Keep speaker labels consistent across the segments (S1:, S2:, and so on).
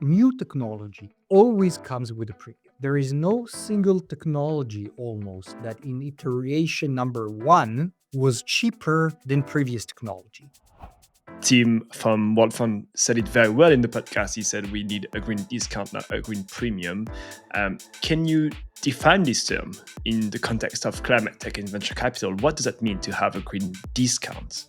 S1: New technology always comes with a premium. There is no single technology almost that in iteration number one was cheaper than previous technology.
S2: Tim from World Fund said it very well in the podcast. He said we need a green discount, not a green premium. Can you define this term in the context of climate tech and venture capital? What does that mean to have a green discount?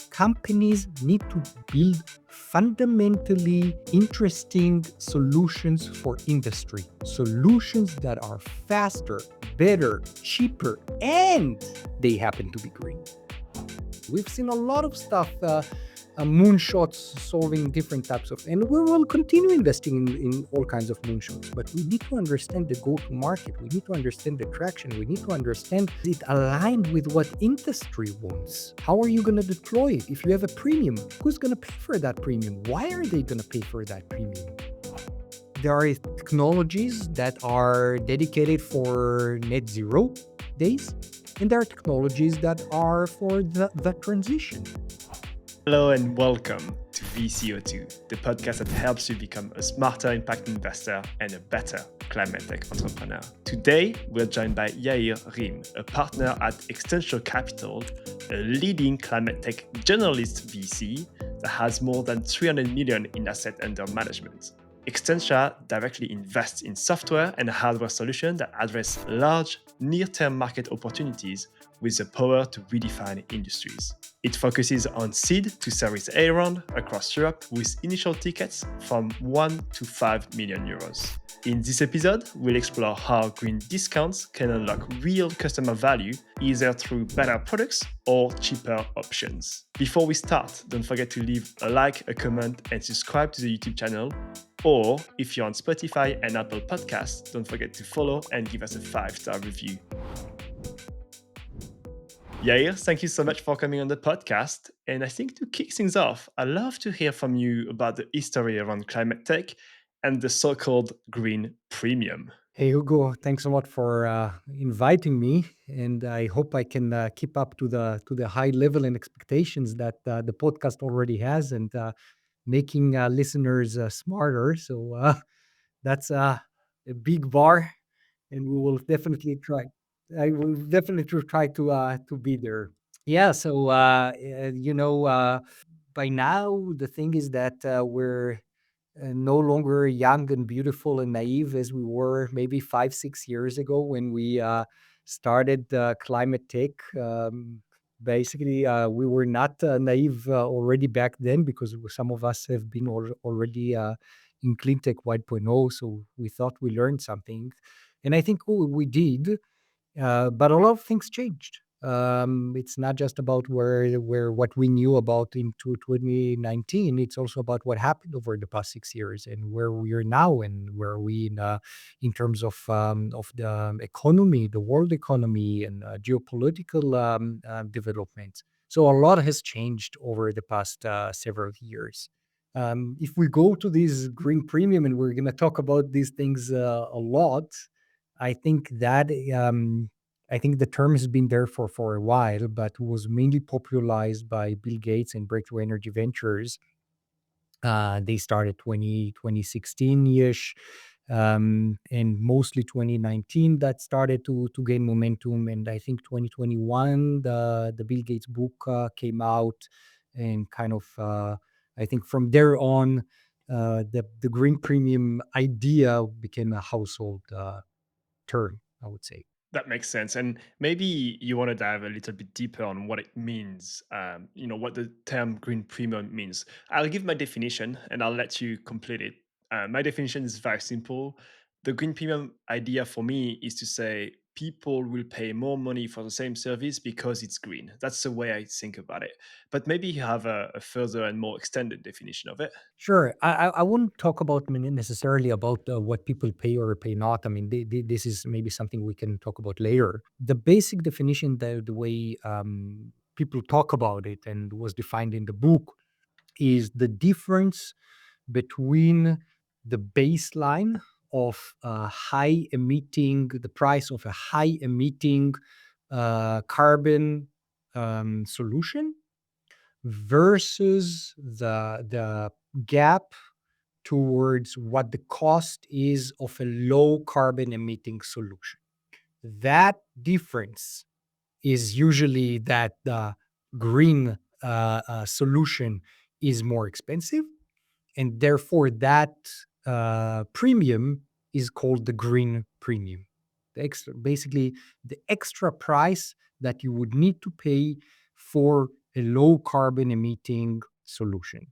S1: Companies need to build fundamentally interesting solutions for industry, solutions that are faster, better, cheaper, and they happen to be green. We've seen a lot of stuff, moonshots solving different types of, and we will continue investing in all kinds of moonshots. But we need to understand the go-to-market. We need to understand the traction. We need to understand it aligned with what industry wants. How are you going to deploy it? If you have a premium, who's going to pay for that premium? Why are they going to pay for that premium? There are technologies that are dedicated for net zero days, and there are technologies that are for the transition.
S2: Hello and welcome to VCO2, the podcast that helps you become a smarter impact investor and a better climate tech entrepreneur. Today, we're joined by Yair Reem, a partner at Extantia Capital, a leading climate tech generalist VC that has more than 300 million in assets under management. Extantia directly invests in software and hardware solutions that address large, near-term market opportunities with the power to redefine industries. It focuses on seed to Series A round across Europe with initial tickets from 1 to 5 million euros. In this episode, we'll explore how green discounts can unlock real customer value either through better products or cheaper options. Before we start, don't forget to leave a like, a comment, and subscribe to the YouTube channel. Or if you're on Spotify and Apple Podcasts, don't forget to follow and give us a 5-star review. Yair, thank you so much for coming on the podcast. And I think to kick things off, I'd love to hear from you about the history around climate tech and the so-called green premium.
S1: Hey Hugo, thanks a lot for inviting me, and I hope I can keep up to the high level and expectations that the podcast already has, and making listeners smarter. So that's a big bar, and we will definitely try. I will definitely try to be there. Yeah. So by now the thing is that we're no longer young and beautiful and naive as we were maybe 5, 6 years ago when we started climate tech. Basically, we were not naive already back then because some of us have been already in clean tech 1.0. So we thought we learned something. And I think we did. But a lot of things changed. It's not just about where what we knew about into 2019. It's also about what happened over the past 6 years and where we are now and where we in terms of the economy, the world economy, and geopolitical developments. So a lot has changed over the past several years. If we go to this green premium, and we're going to talk about these things a lot, I think that I think the term has been there for a while, but was mainly popularized by Bill Gates and Breakthrough Energy Ventures. They started 2016-ish, and mostly 2019 that started to gain momentum. And I think 2021, the Bill Gates book came out, and kind of I think from there on, the green premium idea became a household term, I would say.
S2: That makes sense. And maybe you want to dive a little bit deeper on what it means, what the term green premium means. I'll give my definition and I'll let you complete it. My definition is very simple. The green premium idea for me is to say people will pay more money for the same service because it's green. That's the way I think about it. But maybe you have a further and more extended definition of it.
S1: Sure. I wouldn't talk about necessarily about what people pay or pay not. I mean, this is maybe something we can talk about later. The basic definition, the way people talk about it and was defined in the book, is the difference between the baseline of the price of a high emitting carbon solution versus the gap towards what the cost is of a low carbon emitting solution. That difference is usually that the green solution is more expensive, and therefore that premium is called the green premium. Basically, the extra price that you would need to pay for a low carbon emitting solution.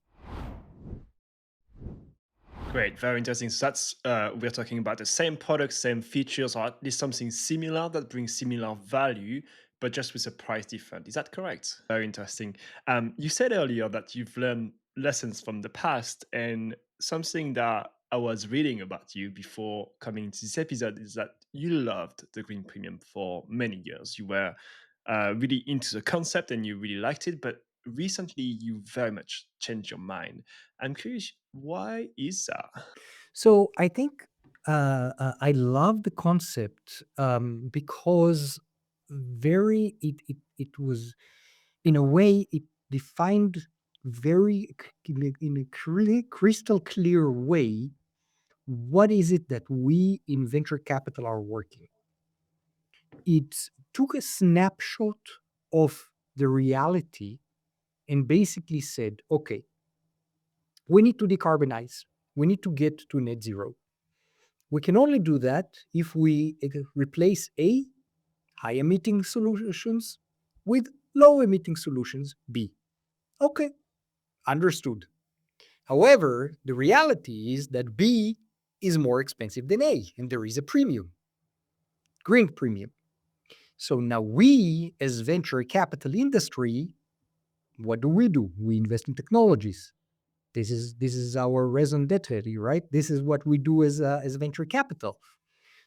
S2: Great, very interesting. So that's we're talking about the same product, same features, or at least something similar that brings similar value, but just with a price difference. Is that correct? Very interesting. You said earlier that you've learned lessons from the past, and something that I was reading about you before coming to this episode is that you loved the green premium for many years. You were really into the concept and you really liked it, but recently you very much changed your mind. I'm curious, why is that?
S1: So I think I love the concept because it was, in a way, it defined in a crystal clear way what is it that we in venture capital are working. It took a snapshot of the reality and basically said, okay, we need to decarbonize. We need to get to net zero. We can only do that if we replace A, high emitting solutions, with low emitting solutions, B. Okay, understood. However, the reality is that B is more expensive than A, and there is a premium, green premium. So now we, as venture capital industry, what do? We invest in technologies. This is our raison d'etre, right? This is what we do as venture capital.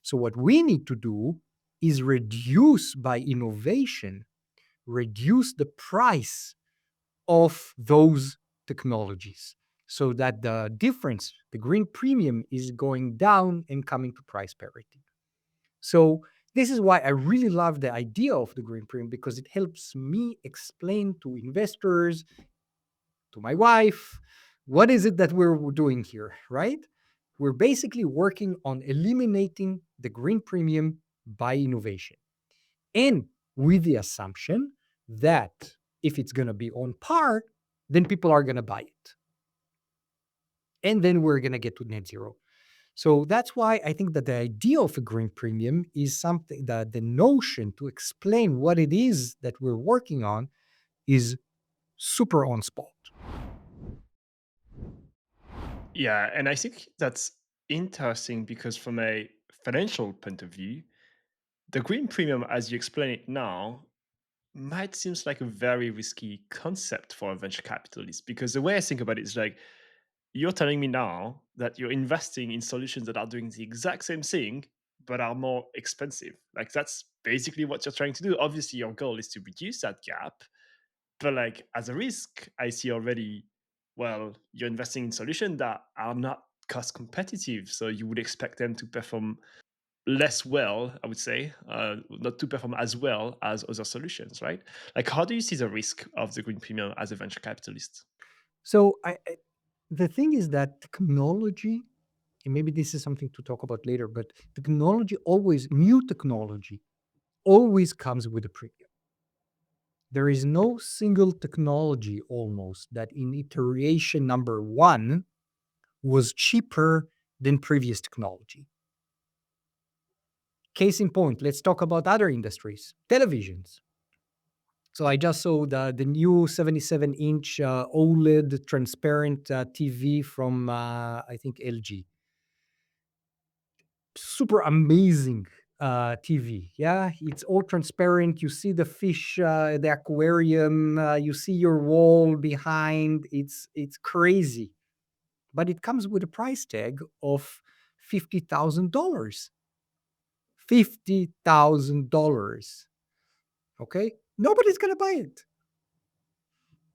S1: So what we need to do is reduce by innovation, reduce the price of those technologies so that the difference, the green premium, is going down and coming to price parity. So this is why I really love the idea of the green premium, because it helps me explain to investors, to my wife, what is it that we're doing here, right? We're basically working on eliminating the green premium by innovation. And with the assumption that if it's going to be on par, then people are going to buy it. And then we're going to get to net zero. So that's why I think that the idea of a green premium is something that the notion to explain what it is that we're working on is super on spot.
S2: Yeah, and I think that's interesting because from a financial point of view, the green premium, as you explain it now, might seems like a very risky concept for a venture capitalist. Because the way I think about it is like you're telling me now that you're investing in solutions that are doing the exact same thing but are more expensive. Like that's basically what you're trying to do. Obviously, your goal is to reduce that gap, but like as a risk, I see already, well, you're investing in solutions that are not cost competitive. So you would expect them to perform less well, I would say, not to perform as well as other solutions, right? Like, how do you see the risk of the green premium as a venture capitalist?
S1: So the thing is that technology, and maybe this is something to talk about later, but new technology always comes with a premium. There is no single technology almost that in iteration number one was cheaper than previous technology. Case in point, let's talk about other industries, televisions. So I just saw the new 77-inch OLED transparent TV from, I think, LG. Super amazing TV. Yeah, it's all transparent. You see the fish, the aquarium. You see your wall behind. It's crazy, but it comes with a price tag of $50,000. $50,000. Okay, nobody's gonna buy it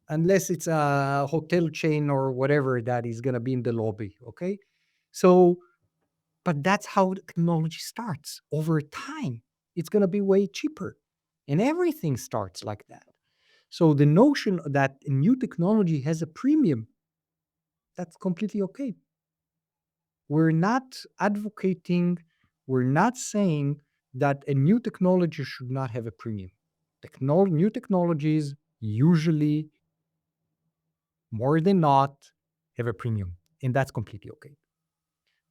S1: unless it's a hotel chain or whatever that is gonna be in the lobby. Okay, so but that's how the technology starts. Over time, it's going to be way cheaper. And everything starts like that. So the notion that new technology has a premium, that's completely okay. We're not advocating, we're not saying that a new technology should not have a premium. New technologies usually, more than not, have a premium, and that's completely okay.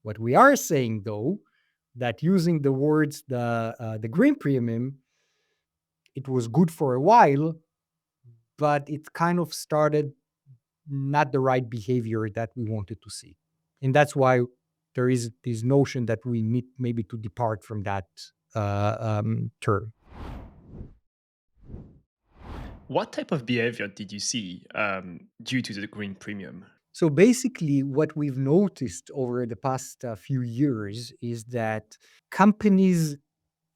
S1: What we are saying, though, that using the words the green premium, it was good for a while, but it kind of started not the right behavior that we wanted to see. And that's why there is this notion that we need maybe to depart from that term.
S2: What type of behavior did you see due to the green premium?
S1: So basically, what we've noticed over the past few years is that companies,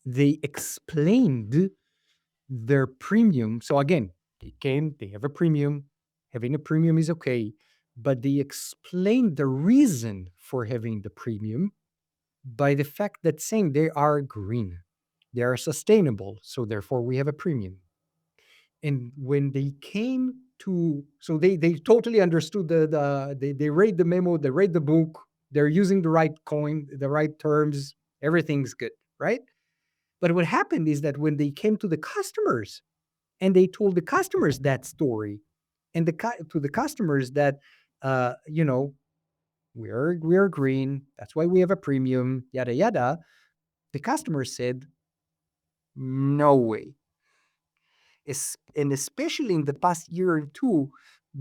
S1: they explained their premium. So again, they have a premium. Having a premium is okay, but they explain the reason for having the premium by the fact that saying they are green, they are sustainable, so therefore we have a premium. And when they came to, so they totally understood they read the memo, they read the book, they're using the right coin, the right terms, everything's good, right? But what happened is that when they came to the customers and they told the customers that story, and to the customers that you know, we're green, that's why we have a premium, yada yada, the customer said, no way. And especially in the past year or two,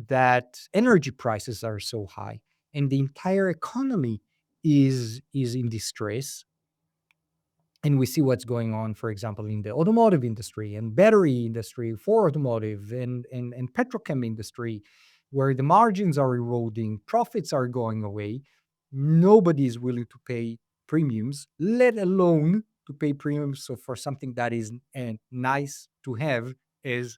S1: that energy prices are so high and the entire economy is in distress. And we see what's going on, for example, in the automotive industry and battery industry for automotive and petrochem industry, where the margins are eroding, profits are going away. Nobody is willing to pay premiums, let alone to pay premiums so for something that is nice to have as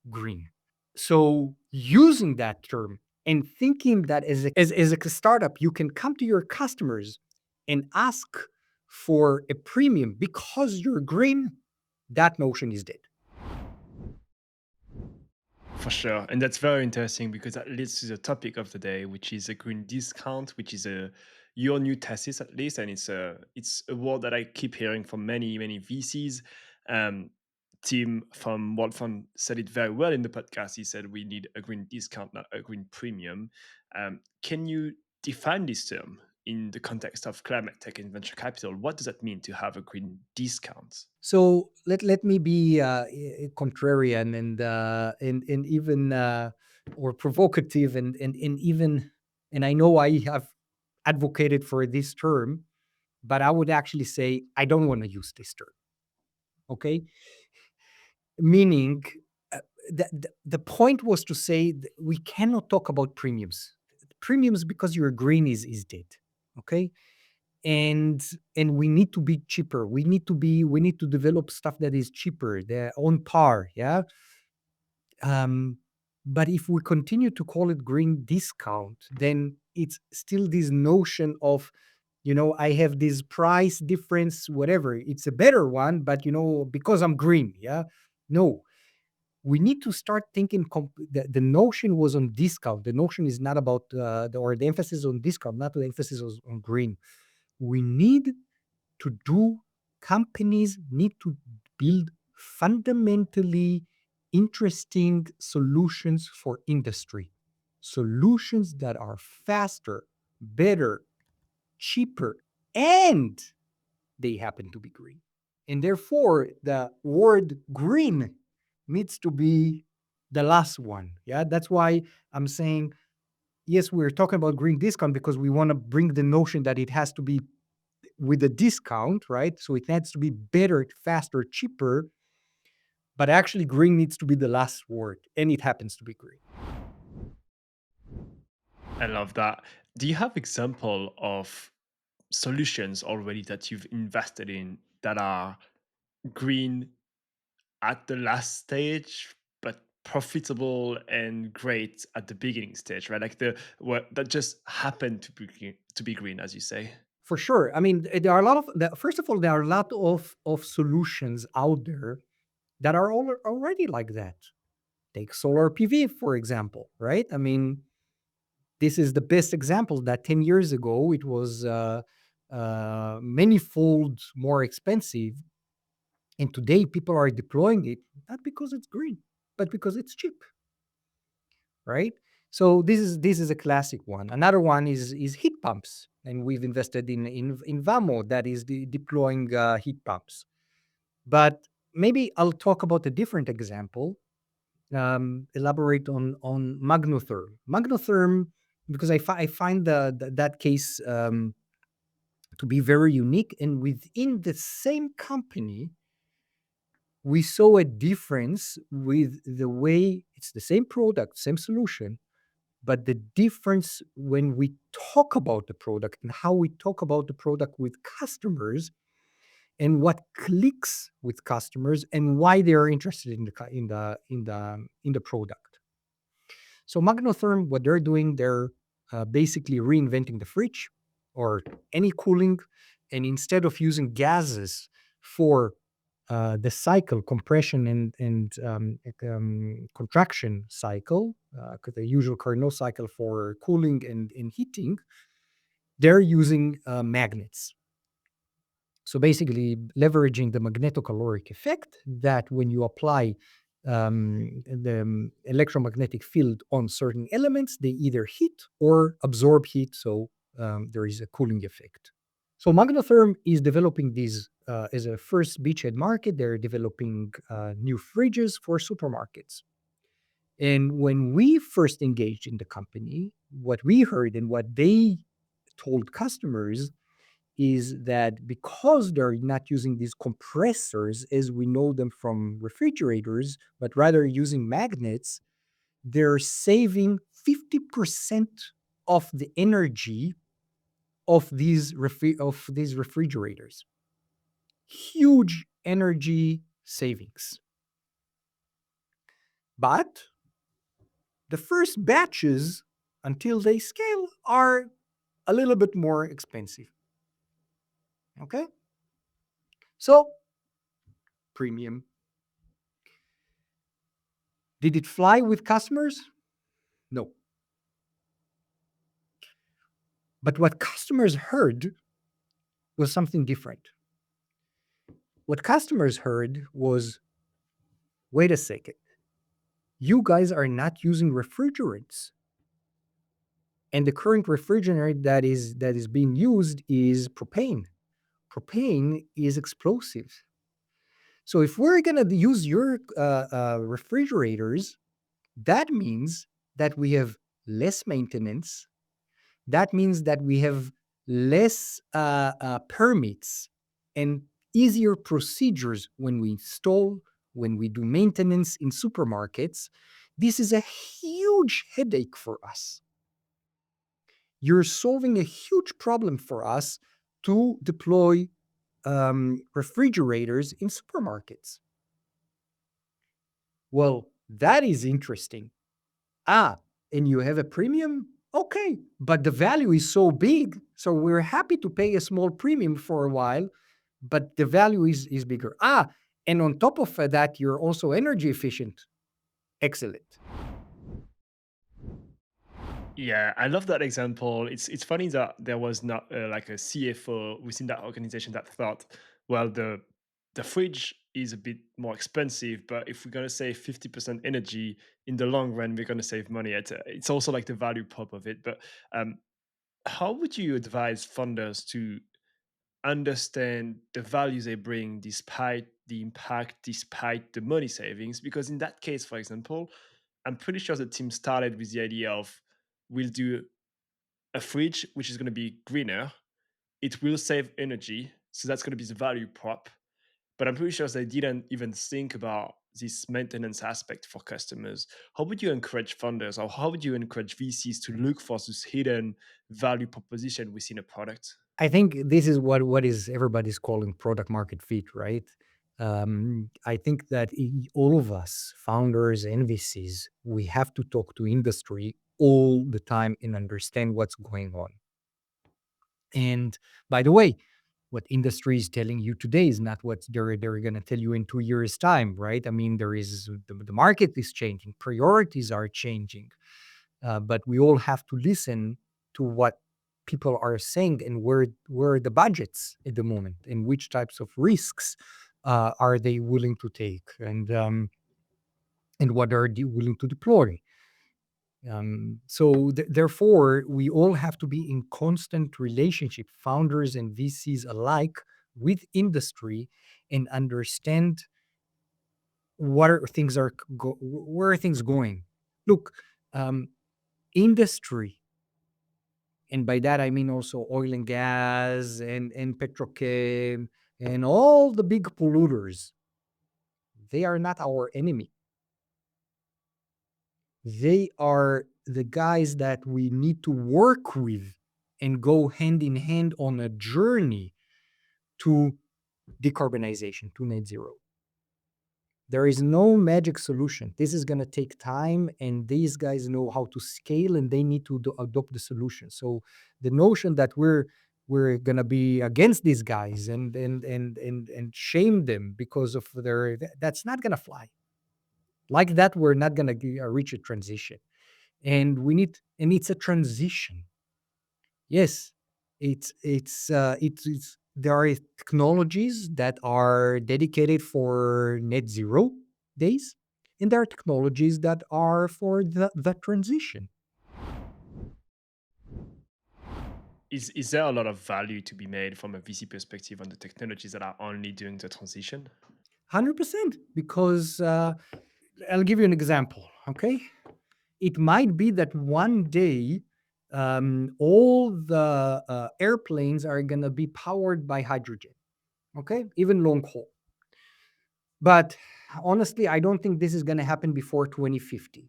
S1: green. So using that term and thinking that as a startup, you can come to your customers and ask for a premium because you're green, that notion is dead.
S2: For sure. And that's very interesting because that leads to the topic of the day, which is a green discount, which is a your new thesis at least. And it's a word that I keep hearing from many VCs. Um Tim from World Fund said it very well in the podcast. He said we need a green discount, not a green premium. Can you define this term in the context of climate tech and venture capital? What does that mean to have a green discount?
S1: So let me be contrarian and even or provocative and even, and I know I have advocated for this term, but I would actually say I don't want to use this term. Okay, meaning the point was to say we cannot talk about premiums because your green is dead. Okay, and we need to be cheaper, we need to develop stuff that is cheaper, they're on par, yeah. um but if we continue to call it green discount, then it's still this notion of, I have this price difference, whatever, it's a better one, but because I'm green, yeah. No, we need to start thinking the notion was on discount. The notion is not about or the emphasis on discount, not the emphasis on green. We need to do Companies need to build fundamentally interesting solutions for industry, solutions that are faster, better, cheaper, and they happen to be green. And therefore, the word green needs to be the last one. Yeah, that's why I'm saying, yes, we're talking about green discount because we want to bring the notion that it has to be with a discount, right? So it needs to be better, faster, cheaper, but actually green needs to be the last word, and it happens to be green.
S2: I love that. Do you have example of solutions already that you've invested in that are green at the last stage, but profitable and great at the beginning stage, right? Like the what that just happened to be green, as you say.
S1: For sure. I mean, there are a lot of first of all, there are a lot of solutions out there that are already like that. Take solar PV, for example, right? I mean, This is the best example that 10 years ago it was many-fold more expensive. And today people are deploying it not because it's green, but because it's cheap, right? So this is a classic one. Another one is heat pumps, and we've invested in Vamo that is deploying heat pumps. But maybe I'll talk about a different example. Elaborate on Magnotherm. Magnotherm, because I find that case to be very unique, and within the same company, we saw a difference with the way it's the same product, same solution, but the difference when we talk about the product and how we talk about the product with customers and what clicks with customers and why they are interested in the product. So Magnotherm, what they're doing, they're basically reinventing the fridge or any cooling, and instead of using gases for the cycle compression and contraction cycle, the usual Carnot cycle for cooling and heating, they're using magnets. So basically, leveraging the magnetocaloric effect that when you apply the electromagnetic field on certain elements, they either heat or absorb heat. So there is a cooling effect. So Magnotherm is developing these as a first beachhead market. They're developing new fridges for supermarkets. And when we first engaged in the company, what we heard and what they told customers is that because they're not using these compressors as we know them from refrigerators, but rather using magnets, they're saving 50% of the energy of these refrigerators. Huge energy savings. But the first batches, until they scale, are a little bit more expensive. Okay? So, premium. Did it fly with customers? No. But what customers heard was something different. What customers heard was, wait a second, you guys are not using refrigerants. And the current refrigerant that is being used is propane. Propane is explosive. So if we're going to use your refrigerators, that means that we have less maintenance. That means that we have less permits and easier procedures when we install, when we do maintenance in supermarkets. This is a huge headache for us. You're solving a huge problem for us to deploy refrigerators in supermarkets. Well, that is interesting. And you have a premium? Okay, but the value is so big, so we're happy to pay a small premium for a while, but the value is bigger. And on top of that, you're also energy efficient. Excellent.
S2: Yeah, I love that example. It's funny that there was not like a CFO within that organization that thought, well, the fridge is a bit more expensive, but if we're gonna save 50% energy in the long run, we're gonna save money. It's also like the value prop of it. But um, how would you advise funders to understand the values they bring despite the impact, despite the money savings? Because in that case, for example, I'm pretty sure the team started with the idea of we'll do a fridge which is going to be greener. It will save energy, so that's going to be the value prop. But I'm pretty sure they didn't even think about this maintenance aspect for customers. How would you encourage funders, or how would you encourage VCs to look for this hidden value proposition within a product?
S1: I think this is what is everybody's calling product market fit, right? I think that all of us, founders and VCs, we have to talk to industry all the time and understand what's going on. And by the way, what industry is telling you today is not what they're going to tell you in 2 years' time, right? I mean, the market is changing, priorities are changing. but we all have to listen to what people are saying and where the budgets at the moment and which types of risks are they willing to take, and what are they willing to deploy. Therefore, we all have to be in constant relationship, founders and VCs alike, with industry, and understand what are things are where are things going. Look, um, industry, and by that I mean also oil and gas and petrochem and all the big polluters. They are not our enemy. They are the guys that we need to work with and go hand in hand on a journey to decarbonization, to net zero. There is no magic solution. This is going to take time, and these guys know how to scale, and they need to adopt the solution. So the notion that we're going to be against these guys and shame them because of that's not going to fly. Like that, we're not going to reach a transition. And it's a transition. Yes, it's there are technologies that are dedicated for net zero days, and there are technologies that are for the transition.
S2: Is there a lot of value to be made from a VC perspective on the technologies that are only doing the transition?
S1: 100%, because I'll give you an example. Okay, it might be that one day all the airplanes are going to be powered by hydrogen. Okay, even long haul. But honestly, I don't think this is going to happen before 2050.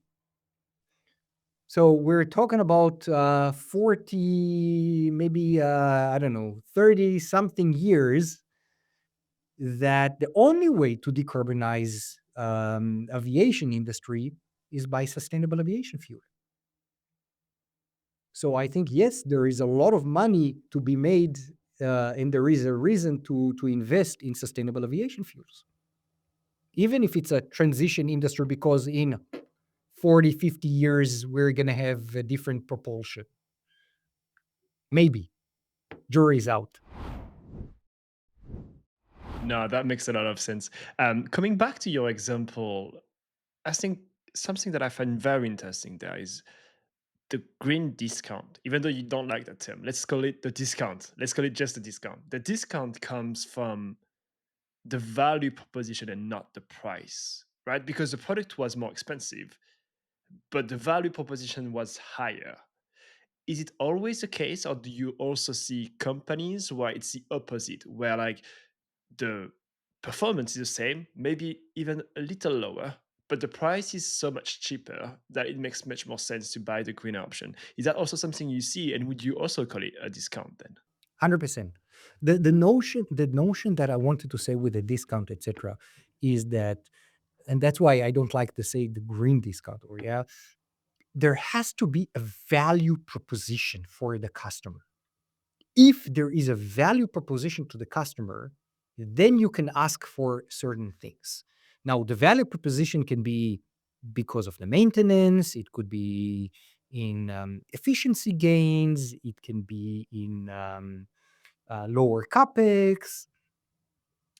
S1: So we're talking about 40, maybe, I don't know, 30 something years, that the only way to decarbonize aviation industry is by sustainable aviation fuel. So I think, yes, there is a lot of money to be made, and there is a reason to invest in sustainable aviation fuels, even if it's a transition industry, because in 40, 50 years, we're going to have a different propulsion. Maybe. Jury's out.
S2: No, that makes a lot of sense. Coming back to your example, I think something that I find very interesting there is the green discount. Even though you don't like that term, let's call it the discount. Let's call it just the discount. The discount comes from the value proposition and not the price, right? Because the product was more expensive, but the value proposition was higher. Is it always the case, or do you also see companies where it's the opposite, where like the performance is the same, maybe even a little lower, but the price is so much cheaper that it makes much more sense to buy the green option? Is that also something you see, and would you also call it a discount then?
S1: 100%. The notion that I wanted to say with the discount, etc., is that, and that's why I don't like to say the green discount, or yeah, there has to be a value proposition for the customer. If there is a value proposition to the customer, then you can ask for certain things. Now, the value proposition can be because of the maintenance, it could be in efficiency gains, it can be in lower capex,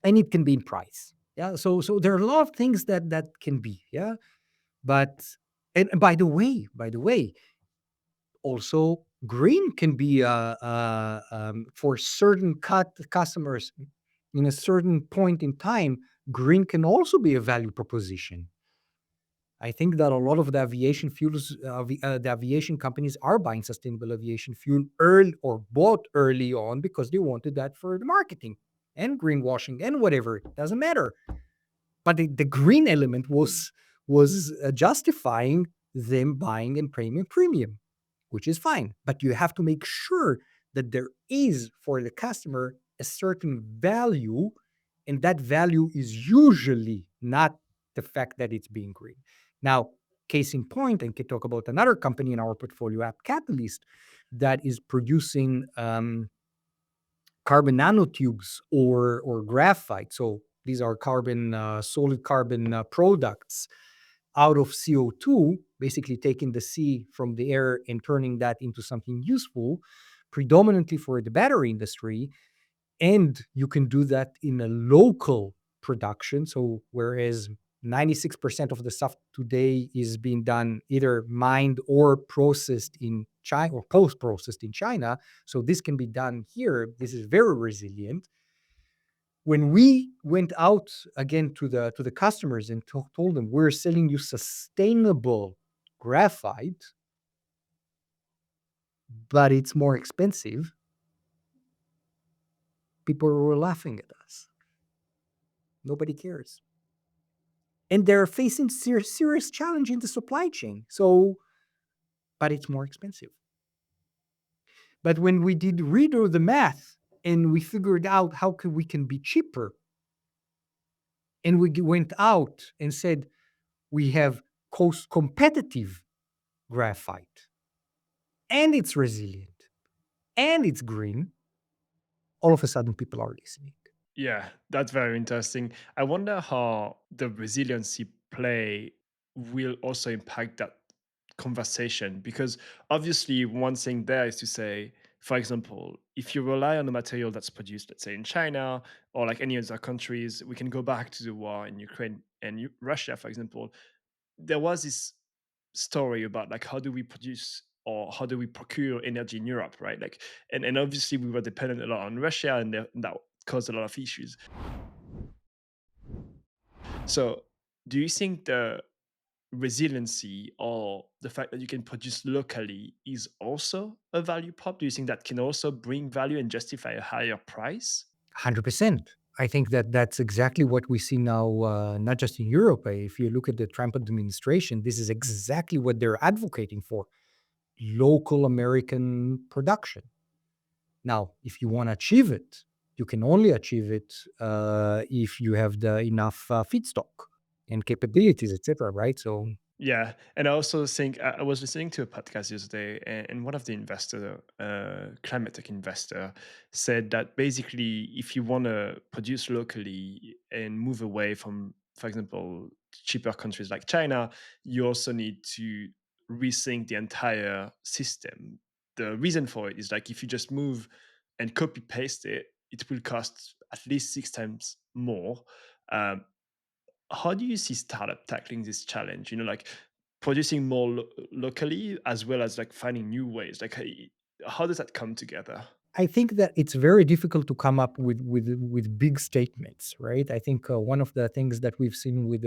S1: and it can be in price. Yeah, so there are a lot of things that can be. Yeah, but and by the way, also green can be for certain customers in a certain point in time. Green can also be a value proposition. I think that a lot of the aviation fuels, the aviation companies are buying sustainable aviation fuel early, or bought early on, because they wanted that for the marketing and greenwashing and whatever. It doesn't matter. But the green element was justifying them buying and paying a premium, which is fine. But you have to make sure that there is for the customer a certain value, and that value is usually not the fact that it's being green. Now, case in point, and can talk about another company in our portfolio, App Catalyst, that is producing carbon nanotubes or graphite. So these are solid carbon products out of CO2. basically taking the C from the air and turning that into something useful, predominantly for the battery industry. And you can do that in a local production. So, whereas 96% of the stuff today is being done either mined or processed in China or post processed in China. So, this can be done here. This is very resilient. When we went out again to the customers and told them we're selling you sustainable graphite, but it's more expensive, people were laughing at us. Nobody cares. And they're facing serious challenge in the supply chain. So, but it's more expensive. But when we did redo the math and we figured out how we can be cheaper, and we went out and said we have cost competitive graphite and it's resilient and it's green, all of a sudden people are listening.
S2: Yeah, that's very interesting. I wonder how the resiliency play will also impact that conversation because obviously one thing there is to say, for example, if you rely on a material that's produced, let's say in China or like any other countries, we can go back to the war in Ukraine and Russia, for example. There was this story about like how do we produce or how do we procure energy in Europe, right? Like, and obviously we were dependent a lot on Russia, and that caused a lot of issues. So, do you think the resiliency or the fact that you can produce locally is also a value prop? Do you think that can also bring value and justify a higher price?
S1: 100%. I think that that's exactly what we see now, not just in Europe. If you look at the Trump administration, this is exactly what they're advocating for: local American production. Now, if you want to achieve it, you can only achieve it if you have the enough feedstock and capabilities, etc. Right? So,
S2: Yeah, and I also think I was listening to a podcast yesterday, and one of the investor, climate tech investor, said that basically, if you want to produce locally and move away from, for example, cheaper countries like China, you also need to rethink the entire system. The reason for it is like if you just move and copy paste it, it will cost at least 6 times more. Um, how do you see startup tackling this challenge, like producing more locally as well as like finding new ways, like how does that come together?
S1: I think that it's very difficult to come up with big statements, right? I think one of the things that we've seen with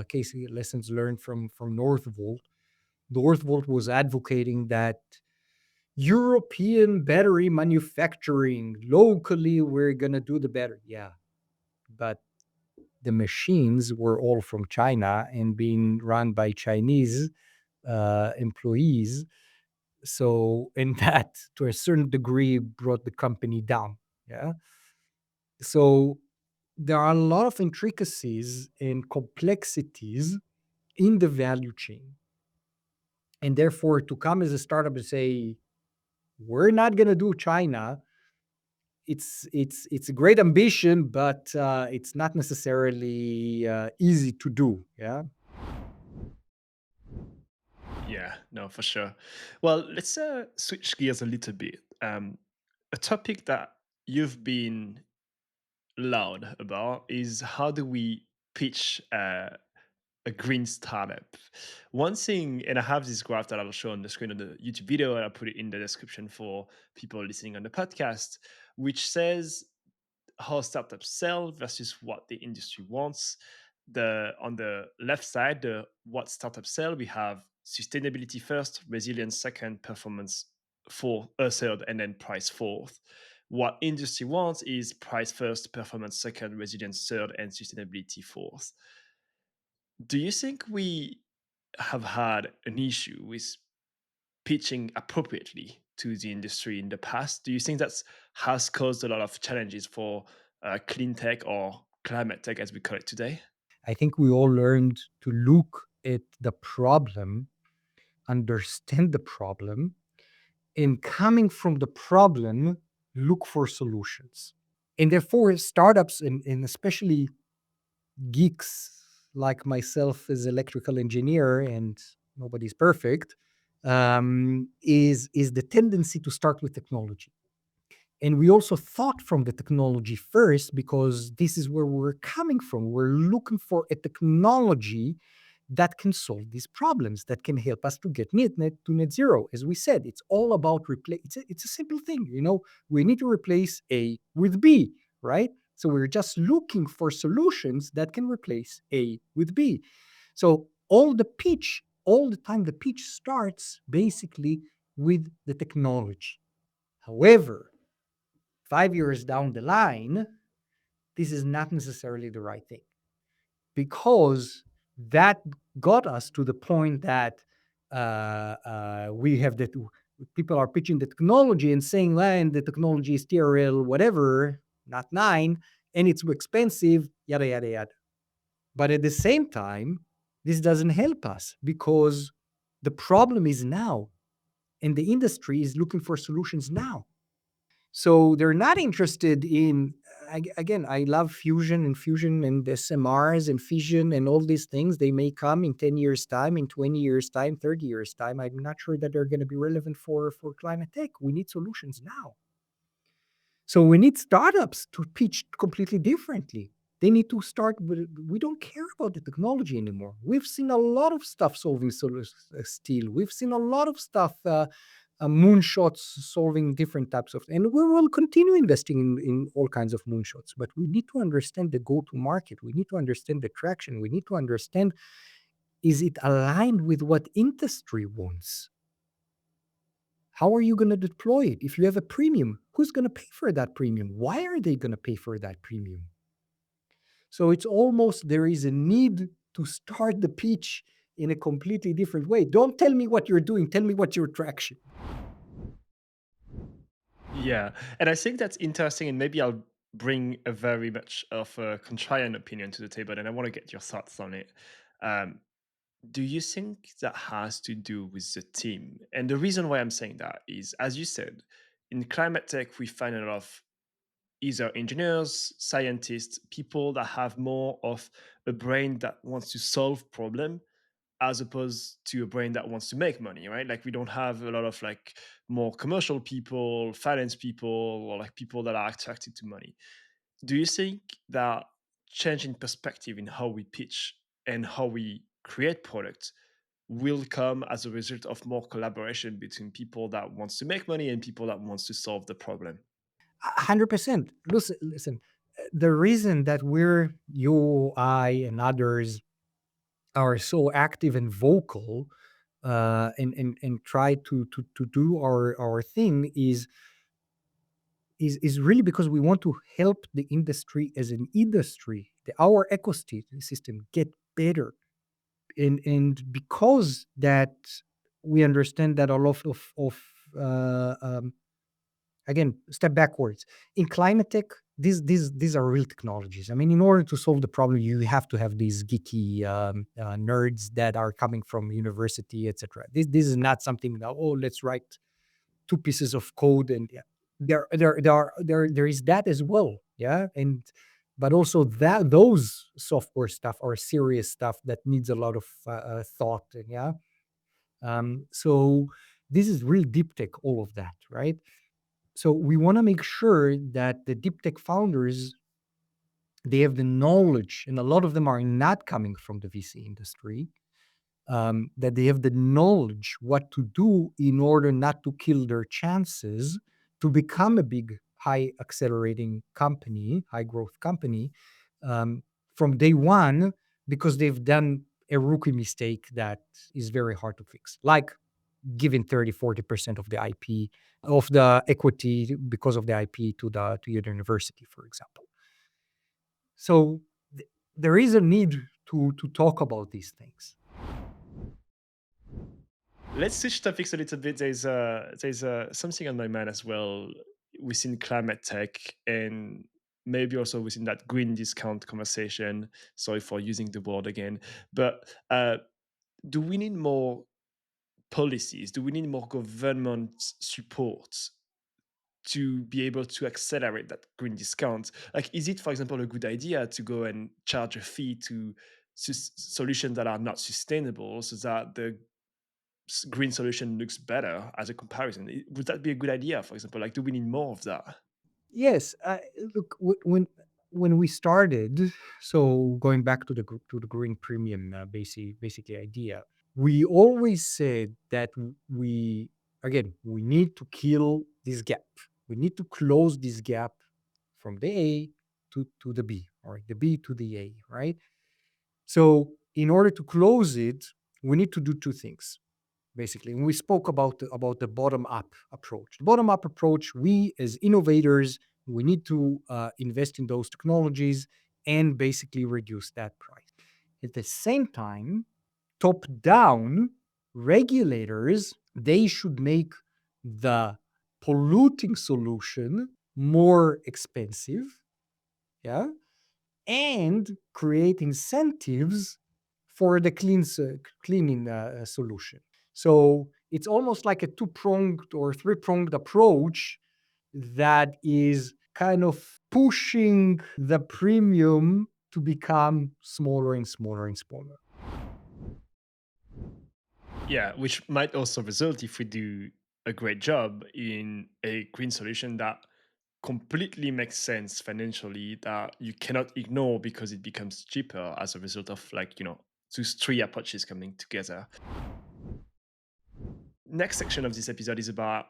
S1: Casey lessons learned from Northvolt. Northvolt was advocating that European battery manufacturing locally, we're gonna do the better. Yeah, but the machines were all from China and being run by Chinese employees. So, and that to a certain degree brought the company down. Yeah. So there are a lot of intricacies and complexities in the value chain. And therefore, to come as a startup and say, we're not going to do China, it's a great ambition, but it's not necessarily easy to do. Yeah.
S2: Yeah, no, for sure. Well, let's switch gears a little bit. A topic that you've been loud about is how do we pitch a green startup. One thing, and I have this graph that I'll show on the screen of the YouTube video, and I'll put it in the description for people listening on the podcast, which says how startups sell versus what the industry wants. The on the left side, the what startups sell, we have sustainability first, resilience second, performance third, and then price fourth. What industry wants is price first, performance second, resilience third, and sustainability fourth. Do you think we have had an issue with pitching appropriately to the industry in the past? Do you think that's has caused a lot of challenges for clean tech or climate tech as we call it today?
S1: I think we all learned to look at the problem, understand the problem, and coming from the problem, look for solutions. And therefore, startups and especially geeks like myself as electrical engineer and nobody's perfect, is the tendency to start with technology. And we also thought from the technology first because this is where we're coming from. We're looking for a technology that can solve these problems, that can help us to get net to net zero. As we said, it's all about replace. It's a simple thing, you know. We need to replace A with B, right? So we're just looking for solutions that can replace A with B. So all the time, the pitch starts basically with the technology. However, 5 years down the line, this is not necessarily the right thing because that got us to the point that we have that people are pitching the technology and saying, well, and the technology is TRL, whatever, not nine, and it's too expensive, yada, yada, yada. But at the same time, this doesn't help us because the problem is now, and the industry is looking for solutions now. So they're not interested in, again, I love fusion and SMRs and fission and all these things. They may come in 10 years' time, in 20 years' time, 30 years' time. I'm not sure that they're going to be relevant for climate tech. We need solutions now. So we need startups to pitch completely differently. They need to start with, we don't care about the technology anymore. We've seen a lot of stuff solving steel. We've seen a lot of stuff, moonshots solving different types of, and we will continue investing in all kinds of moonshots. But we need to understand the go to market. We need to understand the traction. We need to understand, is it aligned with what industry wants? How are you going to deploy it? If you have a premium, who's going to pay for that premium? Why are they going to pay for that premium? So it's almost there is a need to start the pitch in a completely different way. Don't tell me what you're doing, tell me what's your traction.
S2: Yeah, and I think that's interesting, and maybe I'll bring a very much of a contrarian opinion to the table, and I want to get your thoughts on it. Um, do you think that has to do with the team? And the reason why I'm saying that is, as you said, in climate tech, we find a lot of either engineers, scientists, people that have more of a brain that wants to solve problem as opposed to a brain that wants to make money, right? Like we don't have a lot of like more commercial people, finance people, or like people that are attracted to money. Do you think that change in perspective in how we pitch and how we create products will come as a result of more collaboration between people that wants to make money and people that wants to solve the problem?
S1: 100%. Listen. The reason that you, I, and others are so active and vocal, and try to do our thing is really because we want to help the industry as an industry, our ecosystem get better. And because that we understand that a lot of uh, um, again, step backwards. In climate tech, these are real technologies. I mean, in order to solve the problem, you have to have these geeky nerds that are coming from university, etc. This is not something that, oh, let's write two pieces of code and yeah, there is that as well, yeah, and but also that those software stuff are serious stuff that needs a lot of thought, and yeah, so this is real deep tech, all of that, right? So we want to make sure that the deep tech founders, they have the knowledge, and a lot of them are not coming from the VC industry, that they have the knowledge what to do in order not to kill their chances to become a big, high accelerating company, high growth company, um, from day one, because they've done a rookie mistake that is very hard to fix, like giving 30-40% of the IP, of the equity because of the IP to your university, for example. So there is a need to talk about these things.
S2: Let's switch topics a little bit. There's something on my mind as well within climate tech and maybe also within that green discount conversation. Sorry for using the word again, but do we need more policies? Do we need more government support to be able to accelerate that green discount? Like, is it, for example, a good idea to go and charge a fee to solutions that are not sustainable so that the green solution looks better as a comparison. Would that be a good idea, for example? Like, do we need more of that?
S1: Yes, look, when we started, so going back to to the green premium, basically idea, we always said that we again we need to kill this gap. We need to close this gap from the A to the B, or the B to the A, right? So in order to close it, we need to do two things basically. And we spoke about the bottom up approach. The bottom up approach, we as innovators, we need to invest in those technologies and basically reduce that price. At the same time, top down regulators, they should make the polluting solution more expensive, yeah, and create incentives for the cleaning solution. So it's almost like a two pronged or three pronged approach that is kind of pushing the premium to become smaller and smaller and smaller.
S2: Yeah, which might also result if we do a great job in a green solution that completely makes sense financially, that you cannot ignore because it becomes cheaper as a result of, like, those three approaches coming together. Next section of this episode is about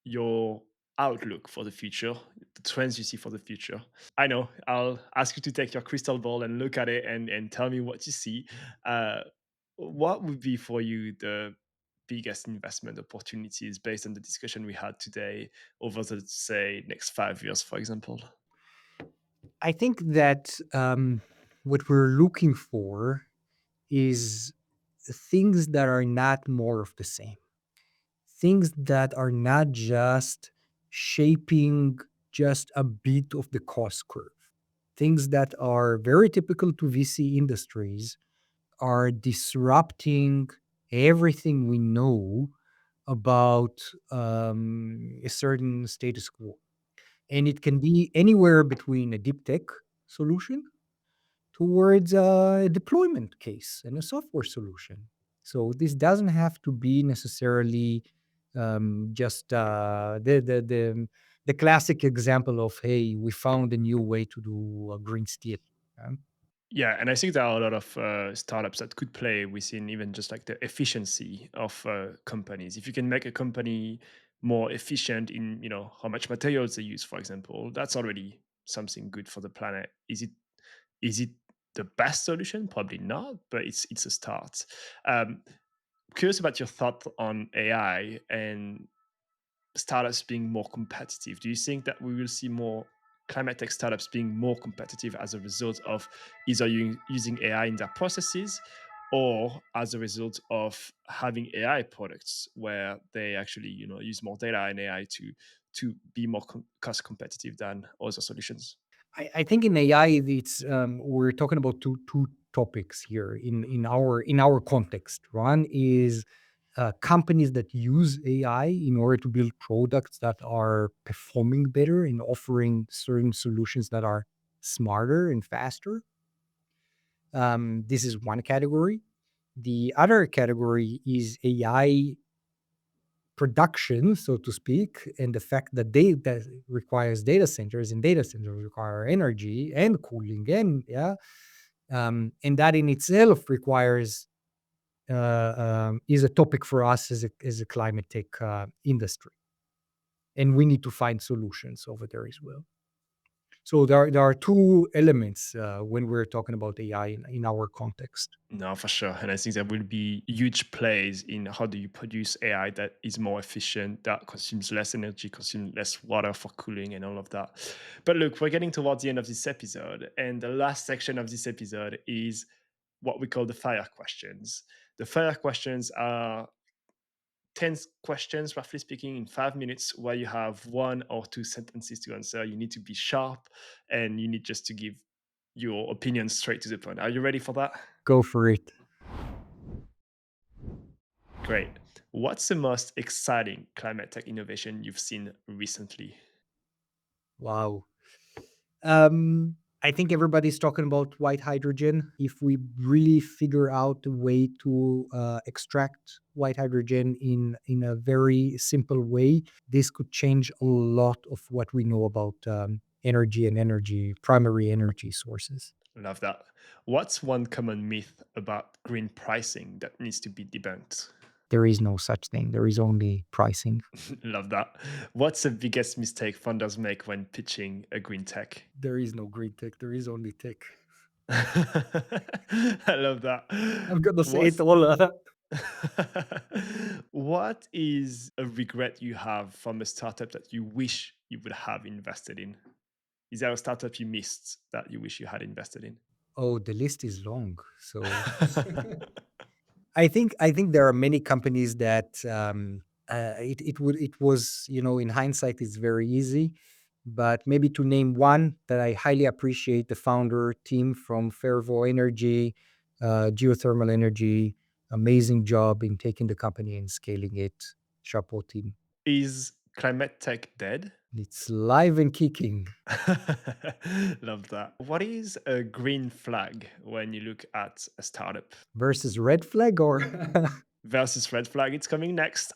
S2: your outlook for the future, the trends you see for the future. I know I'll ask you to take your crystal ball and look at it and tell me what you see. Uh, what would be for you the biggest investment opportunities based on the discussion we had today over the, say, next 5 years, for example?
S1: I think that what we're looking for is things that are not more of the same, things that are not just shaping just a bit of the cost curve, things that are very typical to VC industries are disrupting everything we know about a certain status quo. And it can be anywhere between a deep tech solution towards a deployment case and a software solution. So this doesn't have to be necessarily just the classic example of, hey, we found a new way to do green steel.
S2: Yeah, and I think there are a lot of startups that could play within even just like the efficiency of companies. If you can make a company more efficient in how much materials they use, for example, that's already something good for the planet. Is it the best solution? Probably not, but it's a start. Um, Curious about your thought on AI and startups being more competitive. Do you think that we will see more climate tech startups being more competitive as a result of either using AI in their processes, or as a result of having AI products where they actually use more data and AI to be more cost competitive than other solutions?
S1: I think in AI, it's we're talking about two topics here in our context. One is companies that use AI in order to build products that are performing better and offering certain solutions that are smarter and faster. This is one category. The other category is AI production, so to speak, and the fact that data requires data centers, and data centers require energy and cooling, and yeah, and that in itself requires is a topic for us as a climate tech industry, and we need to find solutions over there as well. So there are two elements when we're talking about AI in our context.
S2: No, for sure. And I think there will be huge plays in how do you produce AI that is more efficient, that consumes less energy, consumes less water for cooling and all of that. But look, we're getting towards the end of this episode. And the last section of this episode is what we call the fire questions. The fire questions are 10 questions, roughly speaking, in 5 minutes, where you have one or two sentences to answer. You need to be sharp and you need just to give your opinion straight to the point. Are you ready for that?
S1: Go for it.
S2: Great. What's the most exciting climate tech innovation you've seen recently?
S1: Wow. I think everybody's talking about white hydrogen. If we really figure out a way to extract white hydrogen in a very simple way, this could change a lot of what we know about energy and energy primary energy sources.
S2: Love that. What's one common myth about green pricing that needs to be debunked?
S1: There is no such thing. There is only pricing.
S2: Love that. What's the biggest mistake funders make when pitching a green tech?
S1: There is no green tech. There is only tech.
S2: I love that.
S1: I'm gonna say it
S2: What's
S1: all.
S2: what is a regret you have from a startup that you wish you would have invested in? Is there a startup you missed that you wish you had invested in?
S1: Oh, the list is long. So I think there are many companies that it was, in hindsight it's very easy, but maybe to name one that I highly appreciate, the founder team from Fervo Energy, geothermal energy, amazing job in taking the company and scaling it. Chapeau team.
S2: Is climate tech dead?
S1: It's live and kicking.
S2: Love that. What is a green flag when you look at a startup
S1: Versus red flag or
S2: versus red flag? It's coming next.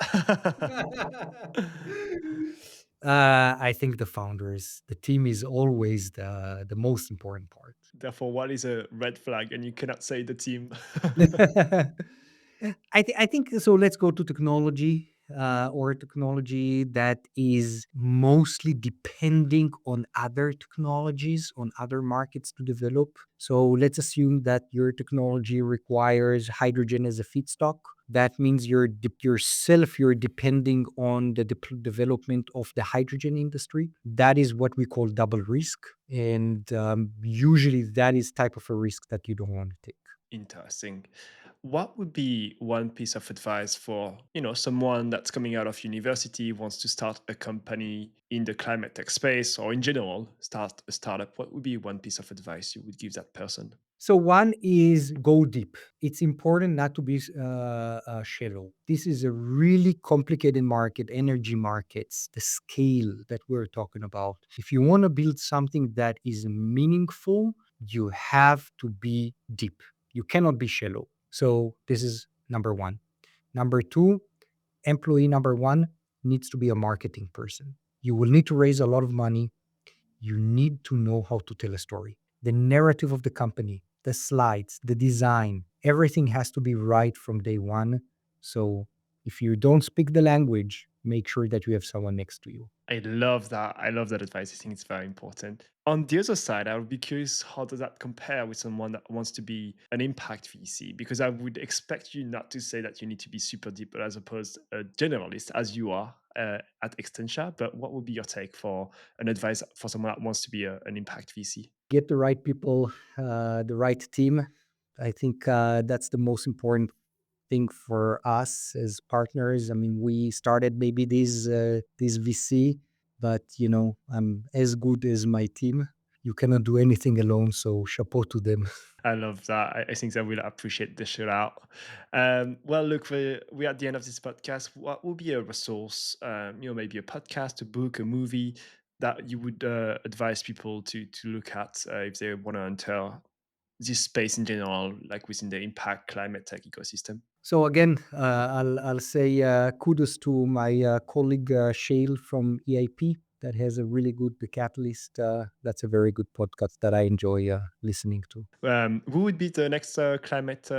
S1: I think the founders, the team is always the most important part.
S2: Therefore, what is a red flag? And you cannot say the team.
S1: I think so. Let's go to technology, or technology that is mostly depending on other technologies, on other markets to develop. So let's assume that your technology requires hydrogen as a feedstock. That means you're depending on the development of the hydrogen industry. That is what we call double risk, and usually that is type of a risk that you don't want to take.
S2: Interesting. What would be one piece of advice for, someone that's coming out of university, wants to start a company in the climate tech space or in general, start a startup? What would be one piece of advice you would give that person?
S1: So one is go deep. It's important not to be shallow. This is a really complicated market, energy markets, the scale that we're talking about. If you want to build something that is meaningful, you have to be deep. You cannot be shallow. So this is number one. Number two, employee number one needs to be a marketing person. You will need to raise a lot of money. You need to know how to tell a story. The narrative of the company, the slides, the design, everything has to be right from day one. So if you don't speak the language, make sure that you have someone next to you.
S2: I love that. I love that advice. I think it's very important. On the other side, I would be curious, how does that compare with someone that wants to be an impact VC? Because I would expect you not to say that you need to be super deep, but as opposed a generalist, as you are at Extentia. But what would be your take for an advice for someone that wants to be an impact VC?
S1: Get the right people, the right team. I think that's the most important thing for us as partners. I mean, we started maybe this VC, but I'm as good as my team. You cannot do anything alone, so chapeau to them.
S2: I love that. I think they will appreciate the shout out. Well, look, we're at the end of this podcast. What will be a resource, maybe a podcast, a book, a movie that you would advise people to look at if they want to enter this space in general, like within the impact climate tech ecosystem?
S1: So again, I'll say kudos to my colleague Shale from EIP that has a really good The Catalyst. That's a very good podcast that I enjoy listening to.
S2: Who would be the next climate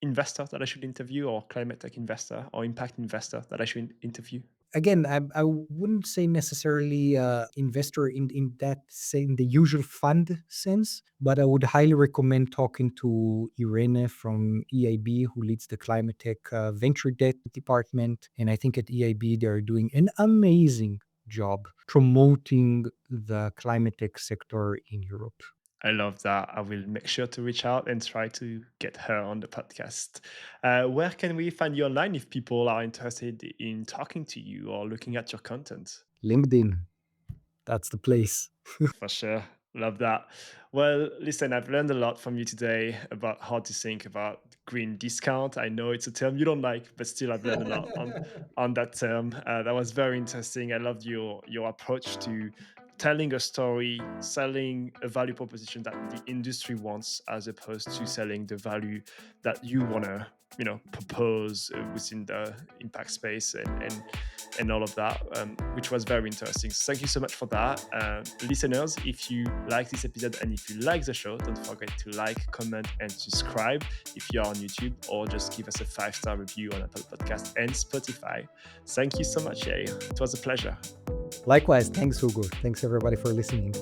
S2: investor that I should interview, or climate tech investor, or impact investor that I should interview?
S1: Again, I wouldn't say necessarily investor in that in the usual fund sense, but I would highly recommend talking to Irene from EIB, who leads the climate tech venture debt department. And I think at EIB they are doing an amazing job promoting the climate tech sector in Europe.
S2: I love that. I will make sure to reach out and try to get her on the podcast. Where can we find you online if people are interested in talking to you or looking at your content?
S1: LinkedIn, that's the place.
S2: For sure. Love that. Well, listen, I've learned a lot from you today about how to think about green discount. I know it's a term you don't like, but still, I've learned a lot on that term. That was very interesting. I loved your approach to telling a story, selling a value proposition that the industry wants, as opposed to selling the value that you want to, propose within the impact space and all of that, which was very interesting. So thank you so much for that. Listeners, if you like this episode and if you like the show, don't forget to like, comment, and subscribe if you're on YouTube, or just give us a 5-star review on Apple Podcast and Spotify. Thank you so much, Yair. It was a pleasure.
S1: Likewise, thanks, Hugo. Thanks everybody for listening.